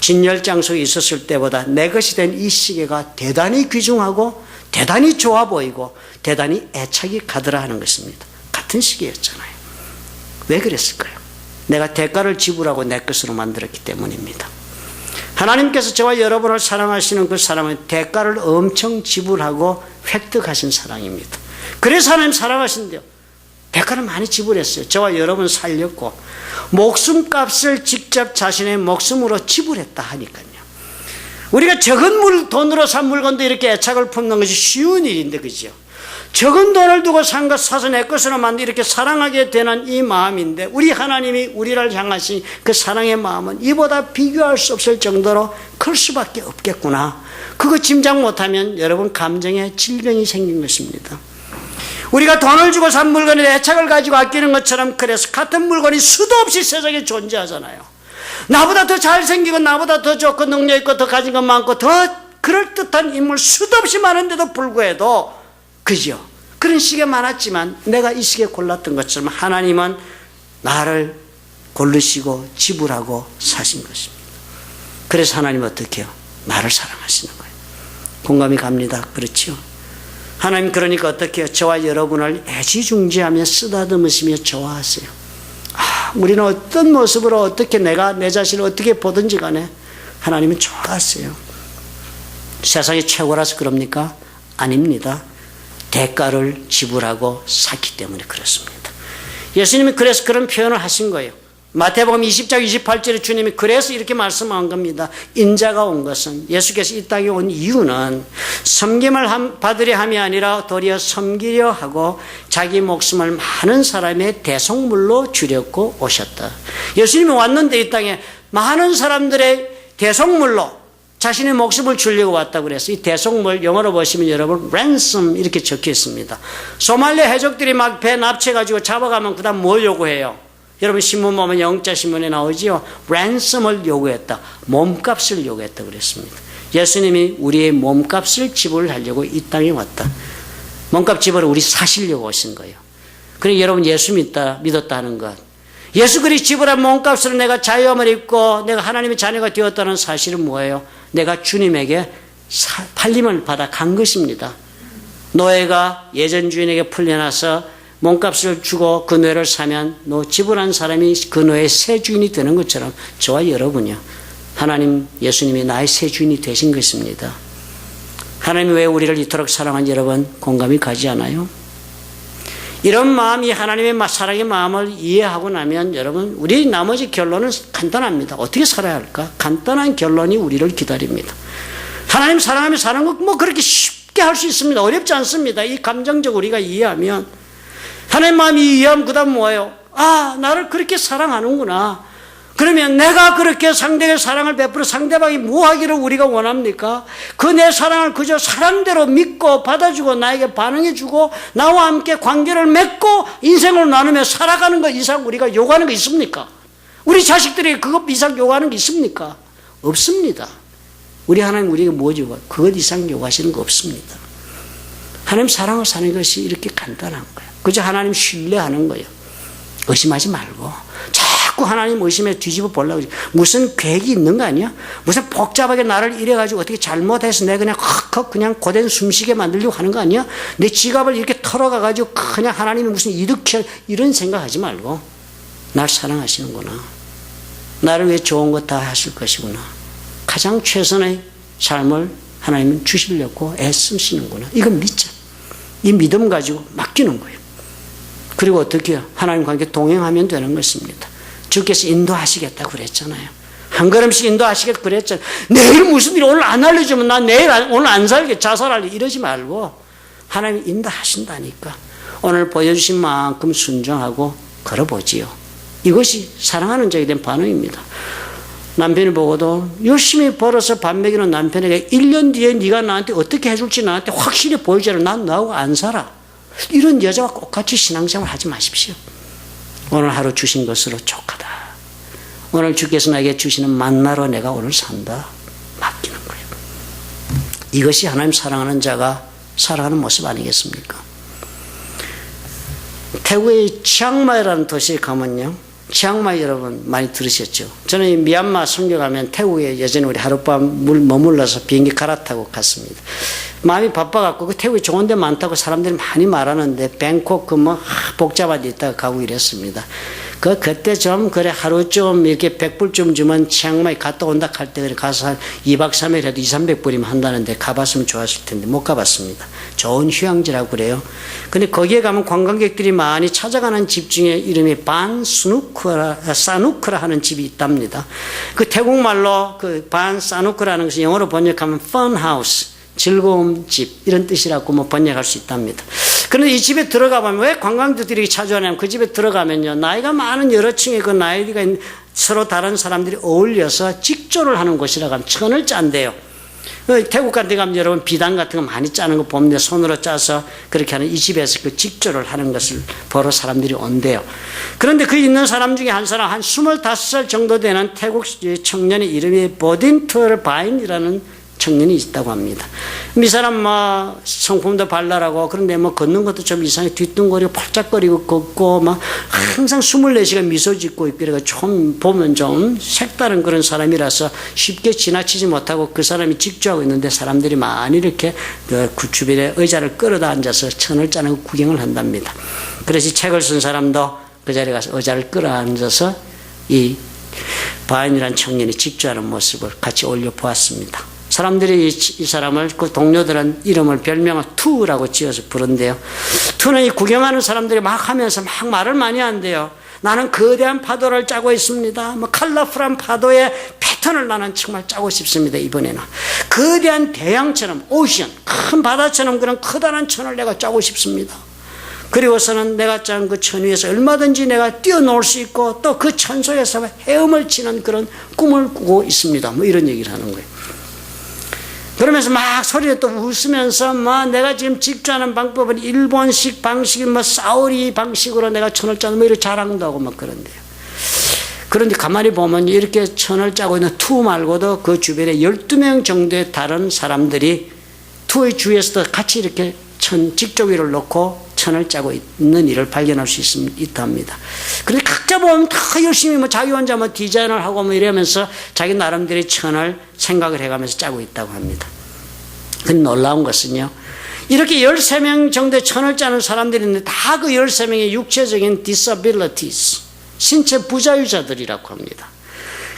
진열장 속에 있었을 때보다 내 것이 된 이 시계가 대단히 귀중하고 대단히 좋아 보이고 대단히 애착이 가더라 하는 것입니다. 같은 시계였잖아요. 왜 그랬을까요? 내가 대가를 지불하고 내 것으로 만들었기 때문입니다. 하나님께서 저와 여러분을 사랑하시는 그 사랑은 대가를 엄청 지불하고 획득하신 사랑입니다. 그래서 하나님 사랑하신대요. 대가를 많이 지불했어요. 저와 여러분 살렸고 목숨값을 직접 자신의 목숨으로 지불했다 하니까요. 우리가 적은 돈으로 산 물건도 이렇게 애착을 품는 것이 쉬운 일인데, 그죠? 적은 돈을 두고 산 것 사서 내 것으로 만들 이렇게 사랑하게 되는 이 마음인데, 우리 하나님이 우리를 향하신 그 사랑의 마음은 이보다 비교할 수 없을 정도로 클 수밖에 없겠구나. 그거 짐작 못하면 여러분 감정에 질병이 생긴 것입니다. 우리가 돈을 주고 산 물건에 애착을 가지고 아끼는 것처럼, 그래서 같은 물건이 수도 없이 세상에 존재하잖아요. 나보다 더 잘생기고 나보다 더 좋고 능력 있고 더 가진 것 많고 더 그럴듯한 인물 수도 없이 많은데도 불구해도, 그죠? 그런 시기가 많았지만 내가 이 시기에 골랐던 것처럼 하나님은 나를 고르시고 지불하고 사신 것입니다. 그래서 하나님은 어떻게 해요? 나를 사랑하시는 거예요. 공감이 갑니다. 그렇죠? 하나님 그러니까 어떻게 해요? 저와 여러분을 애지중지하며 쓰다듬으시며 좋아하세요. 우리는 어떤 모습으로 어떻게 내가 내 자신을 어떻게 보든지 간에 하나님은 좋아하세요. 세상이 최고라서 그럽니까? 아닙니다. 대가를 지불하고 샀기 때문에 그렇습니다. 예수님이 그래서 그런 표현을 하신 거예요. 마태복음 20장 28절에 주님이 그래서 이렇게 말씀한 겁니다. 인자가 온 것은, 예수께서 이 땅에 온 이유는 섬김을 받으려 함이 아니라 도리어 섬기려 하고 자기 목숨을 많은 사람의 대속물로 주려고 오셨다. 예수님이 왔는데 이 땅에 많은 사람들의 대속물로 자신의 목숨을 주려고 왔다고 그래서 이 대속물 영어로 보시면 여러분 ransom 이렇게 적혀 있습니다. 소말리아 해적들이 막 배 납치해가지고 잡아가면 그 다음 뭘 요구해요? 여러분 신문 보면 영자 신문에 나오지요. ransom을 요구했다. 몸값을 요구했다 그랬습니다. 예수님이 우리의 몸값을 지불하려고 이 땅에 왔다. 몸값 지불을 우리 사시려고 오신 거예요. 그러니까 여러분 예수 믿었다 하는 것, 예수 그리스도 지불한 몸값으로 내가 자유함을 입고 내가 하나님의 자녀가 되었다는 사실은 뭐예요? 내가 주님에게 팔림을 받아 간 것입니다. 노예가 예전 주인에게 풀려나서 몸값을 주고 그 노예를 사면 지불한 사람이 그 노예의 새 주인이 되는 것처럼 저와 여러분이요, 하나님 예수님이 나의 새 주인이 되신 것입니다. 하나님이 왜 우리를 이토록 사랑한지 여러분 공감이 가지 않아요? 이런 마음이 하나님의 사랑의 마음을 이해하고 나면 여러분 우리 나머지 결론은 간단합니다. 어떻게 살아야 할까? 간단한 결론이 우리를 기다립니다. 하나님 사랑하며 사는 거 뭐 그렇게 쉽게 할 수 있습니다. 어렵지 않습니다. 이 감정적 우리가 이해하면, 하나님 마음이 이해하면 그 다음 뭐예요? 나를 그렇게 사랑하는구나. 그러면 내가 그렇게 상대에게 사랑을 베풀어 상대방이 뭐 하기를 우리가 원합니까? 그 내 사랑을 그저 사랑대로 믿고 받아주고 나에게 반응해주고 나와 함께 관계를 맺고 인생을 나누며 살아가는 것 이상 우리가 요구하는 거 있습니까? 우리 자식들이 그것 이상 요구하는 게 있습니까? 없습니다. 우리 하나님 우리에게 뭐 요구해요? 그것 이상 요구하시는 거 없습니다. 하나님 사랑을 사는 것이 이렇게 간단한 거예요. 그저 하나님 신뢰하는 거예요. 의심하지 말고 자꾸 하나님 의심에 뒤집어 보려고 그러지. 무슨 계획이 있는 거 아니야? 무슨 복잡하게 나를 이래가지고 어떻게 잘못해서 내가 그냥 그냥 고된 숨쉬게 만들려고 하는 거 아니야? 내 지갑을 이렇게 털어가가지고 그냥 하나님이 무슨 이득해 이런 생각하지 말고 날 사랑하시는구나. 나를 위해 좋은 것 다 하실 것이구나. 가장 최선의 삶을 하나님은 주시려고 애쓰시는구나. 이건 믿자. 이 믿음 가지고 맡기는 거예요. 그리고 어떻게 해요? 하나님과 함께 동행하면 되는 것입니다. 주께서 인도하시겠다고 그랬잖아요. 한 걸음씩 인도하시겠다고 그랬잖아요. 내일 무슨 일 오늘 안 알려주면 난 오늘 안 살게 자살할래 이러지 말고 하나님이 인도하신다니까. 오늘 보여주신 만큼 순종하고 걸어보지요. 이것이 사랑하는 자에 대한 반응입니다. 남편이 보고도 열심히 벌어서 밥 먹이는 남편에게 1년 뒤에 네가 나한테 어떻게 해줄지 나한테 확실히 보이지 않아. 난 너하고 안 살아. 이런 여자와 똑같이 신앙생활 하지 마십시오. 오늘 하루 주신 것으로 족하다. 오늘 주께서 나에게 주시는 만나로 내가 오늘 산다. 맡기는 거예요. 이것이 하나님 사랑하는 자가 살아가는 모습 아니겠습니까? 태국의 치앙마이라는 도시에 가면요, 치앙마이 여러분 많이 들으셨죠? 저는 미얀마 선교 가면 태국에 예전에 우리 하룻밤 머물러서 비행기 갈아타고 갔습니다. 마음이 바빠갖고 그 태국이 좋은 데 많다고 사람들이 많이 말하는데 뱅콕 복잡한 데 있다가 가고 이랬습니다. 그때 좀, 그래, 하루 좀 이렇게 100불 주면 치앙마이 갔다 온다 할 때, 그래, 가서 한 2박 3일 해도 2, 300불이면 한다는데 가봤으면 좋았을 텐데 못 가봤습니다. 좋은 휴양지라고 그래요. 근데 거기에 가면 관광객들이 많이 찾아가는 집 중에 이름이 사누크라 하는 집이 있답니다. 그 태국말로 그 사누크라는 것이 영어로 번역하면 fun house, 즐거움 집, 이런 뜻이라고 뭐 번역할 수 있답니다. 그런데 이 집에 들어가면 왜 관광객들이 찾아오냐면 그 집에 들어가면요, 나이가 많은 여러 층의 그 나이가 있는 서로 다른 사람들이 어울려서 직조를 하는 곳이라고 하면 천을 짠대요. 태국 같은 데 가면 여러분 비단 같은 거 많이 짜는 거 보면 손으로 짜서 그렇게 하는 이 집에서 그 직조를 하는 것을 보러 사람들이 온대요. 그런데 그 있는 사람 중에 한 사람 한 25살 정도 되는 태국 청년의 이름이 보딘트얼 바인이라는 청년이 있다고 합니다. 이 사람 뭐 성품도 발랄하고 그런데 뭐 걷는 것도 좀 이상하게 뒤뚱거리고 팔짝거리고 걷고 막 항상 24시간 미소 짓고 있고 그래가 좀 보면 좀 색다른 그런 사람이라서 쉽게 지나치지 못하고 그 사람이 직조하고 있는데 사람들이 많이 이렇게 그 주변에 의자를 끌어다 앉아서 천을 짜는 거 구경을 한답니다. 그래서 책을 쓴 사람도 그 자리에 가서 의자를 끌어앉아서 이 바인이라는 청년이 직조하는 모습을 같이 올려보았습니다. 사람들이 이 사람을, 그 동료들은 이름을 별명을 투라고 지어서 부른대요. 투는 이 구경하는 사람들이 막 하면서 막 말을 많이 한대요. 나는 거대한 파도를 짜고 있습니다. 뭐 컬러풀한 파도의 패턴을 나는 정말 짜고 싶습니다. 이번에는 거대한 대양처럼 오션, 큰 바다처럼 그런 커다란 천을 내가 짜고 싶습니다. 그리고서는 내가 짠 그 천 위에서 얼마든지 내가 뛰어놀 수 있고 또 그 천 속에서 헤엄을 치는 그런 꿈을 꾸고 있습니다. 뭐 이런 얘기를 하는 거예요. 그러면서 막 소리를 또 웃으면서 막 내가 지금 직조하는 방법은 일본식 방식이 뭐 사오리 방식으로 내가 천을 짜는 뭐 이렇게 자랑도 하고 막 그런데요. 그런데 가만히 보면 이렇게 천을 짜고 있는 투 말고도 그 주변에 12명 정도의 다른 사람들이 투의 주위에서도 같이 이렇게 천 직조기를 놓고 천을 짜고 있는 일을 발견할 수 있답니다. 그런데 각자 보면 다 열심히 뭐 자기 혼자 뭐 디자인을 하고 뭐 이러면서 자기 나름대로 천을 생각을 해가면서 짜고 있다고 합니다. 근데 놀라운 것은요, 이렇게 13명 정도의 천을 짜는 사람들이 있는데 다 그 13명의 육체적인 disabilities, 신체 부자유자들이라고 합니다.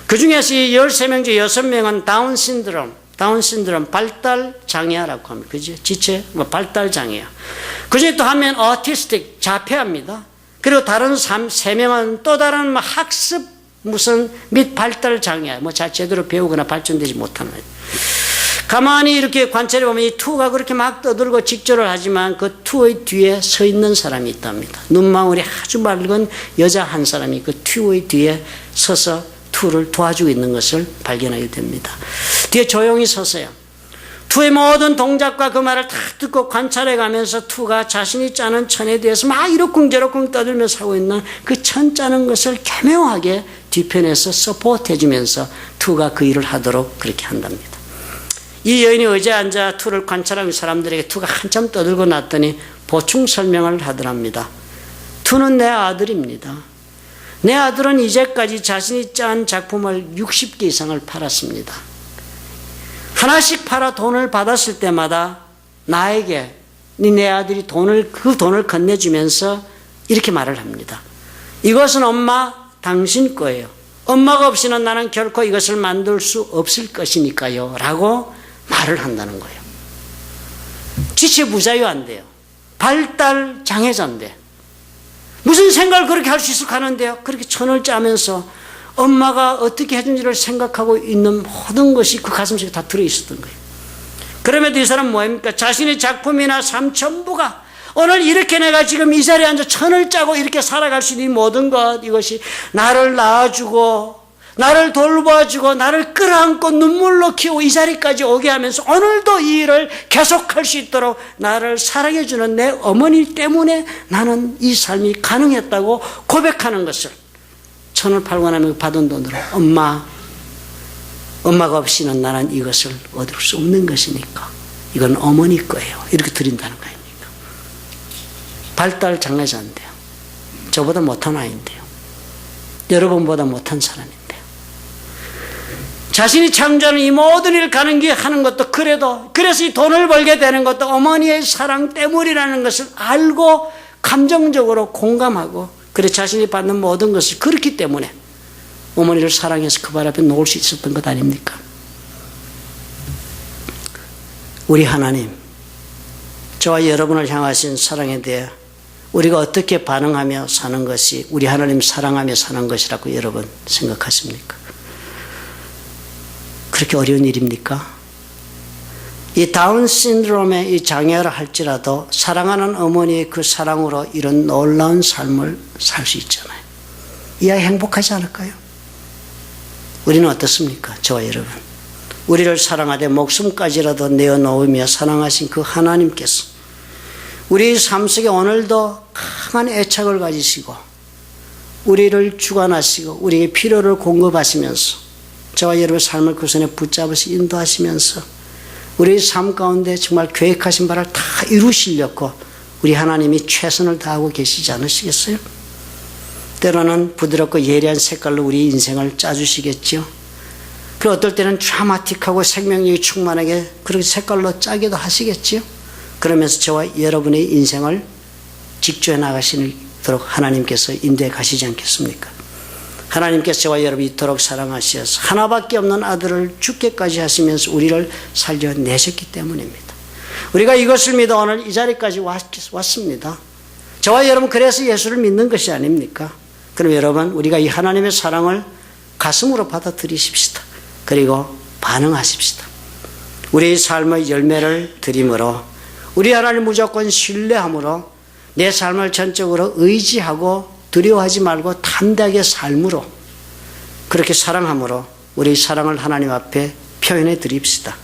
그 중에서 이 13명 중 6명은 다운 신드롬, 발달 장애라고 합니다. 그죠? 지체, 발달 장애야. 그 중에 또 한 명은 autistic, 자폐합니다. 그리고 다른 3명은 또 다른 학습 및 발달 장애, 제대로 배우거나 발전되지 못하는 거예요. 가만히 이렇게 관찰해 보면 이 투가 그렇게 막 떠들고 직조를 하지만 그 투의 뒤에 서 있는 사람이 있답니다. 눈망울이 아주 맑은 여자 한 사람이 그 투의 뒤에 서서 투를 도와주고 있는 것을 발견하게 됩니다. 뒤에 조용히 서서요. 투의 모든 동작과 그 말을 다 듣고 관찰해 가면서 투가 자신이 짜는 천에 대해서 막 이러쿵저러쿵 떠들면서 하고 있는 그 천 짜는 것을 교묘하게 뒤편에서 서포트해 주면서 투가 그 일을 하도록 그렇게 한답니다. 이 여인이 의자에 앉아 투를 관찰하는 사람들에게 투가 한참 떠들고 났더니 보충 설명을 하더랍니다. 투는 내 아들입니다. 내 아들은 이제까지 자신이 짠 작품을 60개 이상을 팔았습니다. 하나씩 팔아 돈을 받았을 때마다 나에게 내 아들이 그 돈을 건네주면서 이렇게 말을 합니다. 이것은 엄마 당신 거예요. 엄마가 없이는 나는 결코 이것을 만들 수 없을 것이니까요 라고 말을 한다는 거예요. 지체 부자유 안 돼요. 발달 장애자인데 무슨 생각을 그렇게 할 수 있을까 하는데요. 그렇게 천을 짜면서 엄마가 어떻게 해준지를 생각하고 있는 모든 것이 그 가슴속에 다 들어있었던 거예요. 그럼에도 이 사람은 뭐입니까? 자신의 작품이나 삶 전부가 오늘 이렇게 내가 지금 이 자리에 앉아 천을 짜고 이렇게 살아갈 수 있는 모든 것, 이것이 나를 낳아주고 나를 돌봐주고 나를 끌어안고 눈물로 키우고 이 자리까지 오게 하면서 오늘도 이 일을 계속할 수 있도록 나를 사랑해주는 내 어머니 때문에 나는 이 삶이 가능했다고 고백하는 것을 천을 팔고 나면 받은 돈으로 엄마가 없이는 나는 이것을 얻을 수 없는 것이니까 이건 어머니 거예요. 이렇게 드린다는 거 아닙니까? 발달 장애자인데요. 저보다 못한 아이인데요. 여러분보다 못한 사람인데요. 자신이 창조하는 이 모든 일을 하는 것도 그래서 이 돈을 벌게 되는 것도 어머니의 사랑 때문이라는 것을 알고 감정적으로 공감하고 그래 자신이 받는 모든 것을 그렇기 때문에 어머니를 사랑해서 그 발 앞에 놓을 수 있었던 것 아닙니까? 우리 하나님, 저와 여러분을 향하신 사랑에 대해 우리가 어떻게 반응하며 사는 것이 우리 하나님 사랑하며 사는 것이라고 여러분 생각하십니까? 그렇게 어려운 일입니까? 이 다운 신드롬의 이 장애를 할지라도 사랑하는 어머니의 그 사랑으로 이런 놀라운 삶을 살 수 있잖아요. 이 아이 행복하지 않을까요? 우리는 어떻습니까? 저와 여러분. 우리를 사랑하되 목숨까지라도 내어놓으며 사랑하신 그 하나님께서 우리 삶 속에 오늘도 강한 애착을 가지시고 우리를 주관하시고 우리에게 필요를 공급하시면서 저와 여러분의 삶을 그 손에 붙잡으시 인도하시면서 우리의 삶 가운데 정말 계획하신 바를 다 이루시려고 우리 하나님이 최선을 다하고 계시지 않으시겠어요? 때로는 부드럽고 예리한 색깔로 우리 인생을 짜주시겠죠. 그리고 어떨 때는 드라마틱하고 생명력이 충만하게 그렇게 색깔로 짜기도 하시겠죠. 그러면서 저와 여러분의 인생을 직조해 나가시도록 하나님께서 인도해 가시지 않겠습니까? 하나님께서 저와 여러분이 이토록 사랑하셔서 하나밖에 없는 아들을 죽게까지 하시면서 우리를 살려내셨기 때문입니다. 우리가 이것을 믿어 오늘 이 자리까지 왔습니다. 저와 여러분 그래서 예수를 믿는 것이 아닙니까? 그럼 여러분 우리가 이 하나님의 사랑을 가슴으로 받아들이십시다. 그리고 반응하십시다. 우리의 삶의 열매를 드림으로 우리 하나님 무조건 신뢰함으로 내 삶을 전적으로 의지하고 두려워하지 말고 담대하게 삶으로 그렇게 사랑함으로 우리의 사랑을 하나님 앞에 표현해 드립시다.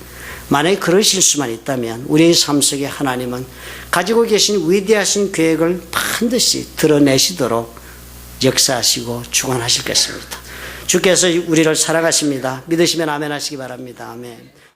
만약에 그러실 수만 있다면 우리의 삶 속에 하나님은 가지고 계신 위대하신 계획을 반드시 드러내시도록 역사하시고 주관하실 것입니다. 주께서 우리를 사랑하십니다. 믿으시면 아멘 하시기 바랍니다. 아멘.